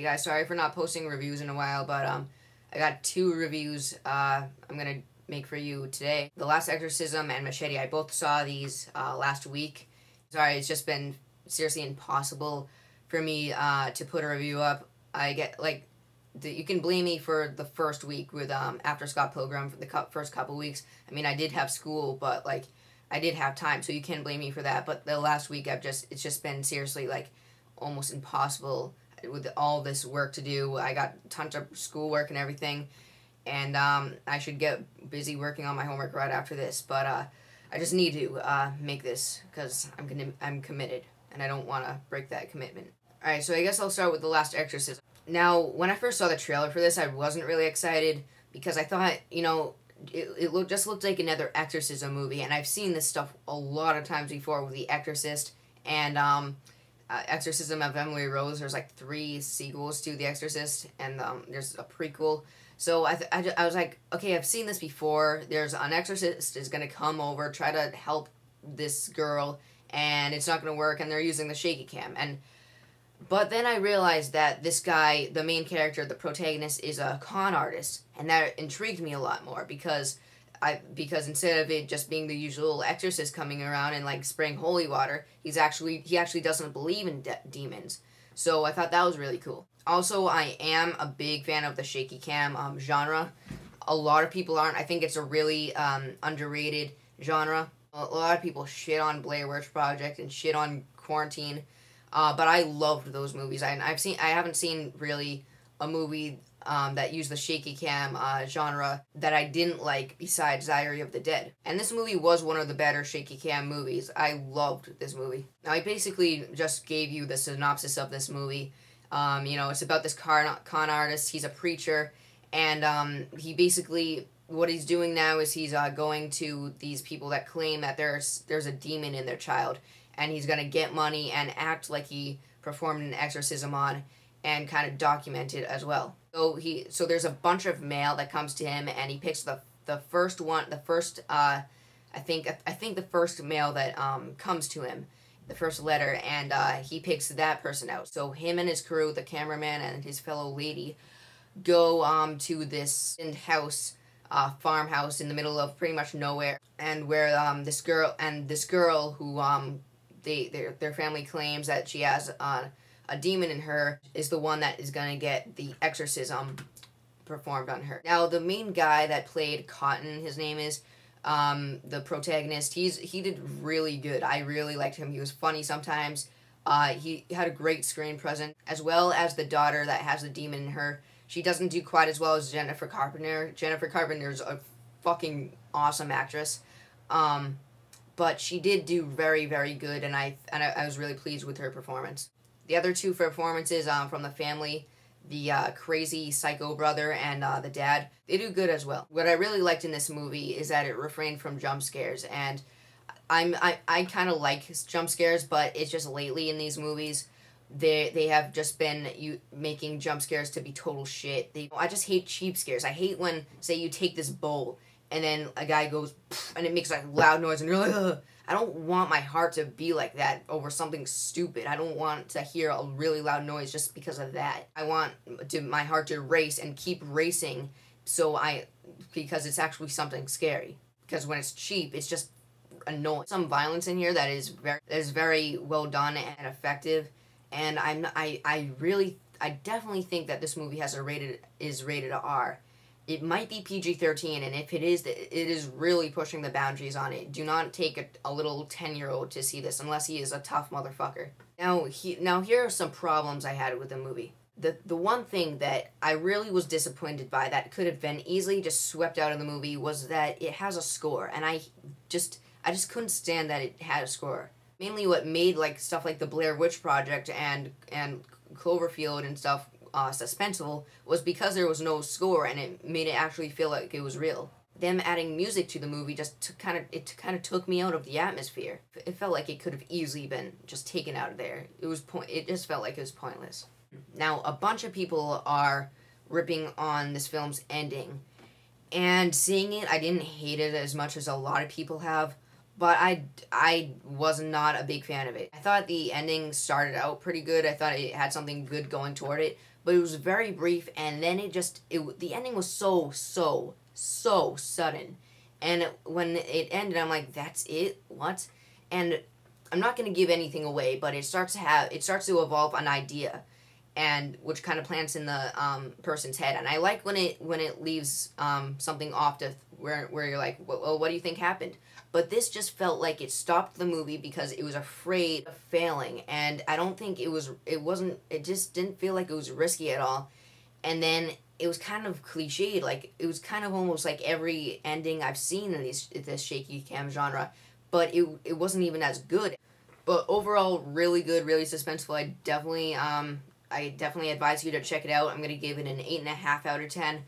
Hey guys, sorry for not posting reviews in a while, but I got 2 reviews I'm gonna make for you today. The Last Exorcism and Machete, I both saw these last week. Sorry, it's just been seriously impossible for me to put a review up. I get, like, you can blame me for the first week with after Scott Pilgrim for the first couple weeks. I mean, I did have school, but, like, I did have time, so you can't blame me for that. But the last week, it's just been seriously, like, almost impossible with all this work to do. I got tons of schoolwork and everything, and I should get busy working on my homework right after this. But I just need to make this because I'm committed, and I don't want to break that commitment. All right, so I guess I'll start with The Last Exorcism. Now, when I first saw the trailer for this, I wasn't really excited because I thought, you know, it just looked like another exorcism movie, and I've seen this stuff a lot of times before with The Exorcist and Exorcism of Emily Rose. There's like 3 sequels to The Exorcist, and there's a prequel. So I was like, okay, I've seen this before. There's an exorcist is going to come over, try to help this girl, and it's not going to work, and they're using the shaky cam. But then I realized that this guy, the main character, the protagonist, is a con artist, and that intrigued me a lot more because instead of it just being the usual exorcist coming around and like spraying holy water, he actually doesn't believe in demons. So I thought that was really cool. Also, I am a big fan of the shaky cam genre. A lot of people aren't. I think it's a really underrated genre. A lot of people shit on Blair Witch Project and shit on Quarantine. But I loved those movies. I haven't seen really a movie that used the shaky cam genre that I didn't like besides Diary of the Dead. And this movie was one of the better shaky cam movies. I loved this movie. Now, I basically just gave you the synopsis of this movie. You know, it's about this con artist. He's a preacher, and he basically, what he's doing now is he's going to these people that claim that there's a demon in their child, and he's going to get money and act like he performed an exorcism on and kind of document it as well. So there's a bunch of mail that comes to him, and he picks the first one, I think the first mail that comes to him, the first letter, and he picks that person out. So him and his crew, the cameraman and his fellow lady, go to this house, farmhouse in the middle of pretty much nowhere, and where this girl who their family claims that she has a demon in her is the one that is going to get the exorcism performed on her. Now, the main guy that played Cotton, his name is, the protagonist, he did really good. I really liked him. He was funny sometimes. He had a great screen presence, as well as the daughter that has the demon in her. She doesn't do quite as well as Jennifer Carpenter. Jennifer Carpenter's a fucking awesome actress. But she did do very, very good, and I was really pleased with her performance. The other 2 performances from the family, the crazy psycho brother and the dad, they do good as well. What I really liked in this movie is that it refrained from jump scares, and I kind of like jump scares, but it's just lately in these movies, they have just been making jump scares to be total shit. I just hate cheap scares. I hate when, say, you take this bowl, and then a guy goes, and it makes like loud noise, and you're like, ugh. I don't want my heart to be like that over something stupid. I don't want to hear a really loud noise just because of that. I want my heart to race and keep racing, because it's actually something scary. Because when it's cheap, it's just annoying. Some violence in here that is very well done and effective, and I definitely think that this movie is rated R. It might be PG-13, and if it is really pushing the boundaries on it. Do not take a little 10-year-old to see this unless he is a tough motherfucker. Now here are some problems I had with the movie. The one thing that I really was disappointed by that could have been easily just swept out of the movie was that it has a score, and I just couldn't stand that it had a score. Mainly what made like stuff like the Blair Witch Project and Cloverfield and stuff suspenseful was because there was no score, and it made it actually feel like it was real. Them adding music to the movie just kind of took me out of the atmosphere. It felt like it could have easily been just taken out of there. It just felt like it was pointless. Now, a bunch of people are ripping on this film's ending, and seeing it, I didn't hate it as much as a lot of people have, but I was not a big fan of it. I thought the ending started out pretty good. I thought it had something good going toward it, but it was very brief, and then the ending was so sudden. And when it ended, I'm like, that's it? What? And I'm not going to give anything away, but it starts to evolve an idea, and which kind of plants in the person's head. And I like when it leaves something off to where you're like, well, what do you think happened? But this just felt like it stopped the movie because it was afraid of failing, and I don't think it just didn't feel like it was risky at all. And then it was kind of cliched, like it was kind of almost like every ending I've seen in this shaky cam genre, but it wasn't even as good. But overall, really good, really suspenseful. I definitely advise you to check it out. I'm gonna give it an 8.5 out of 10.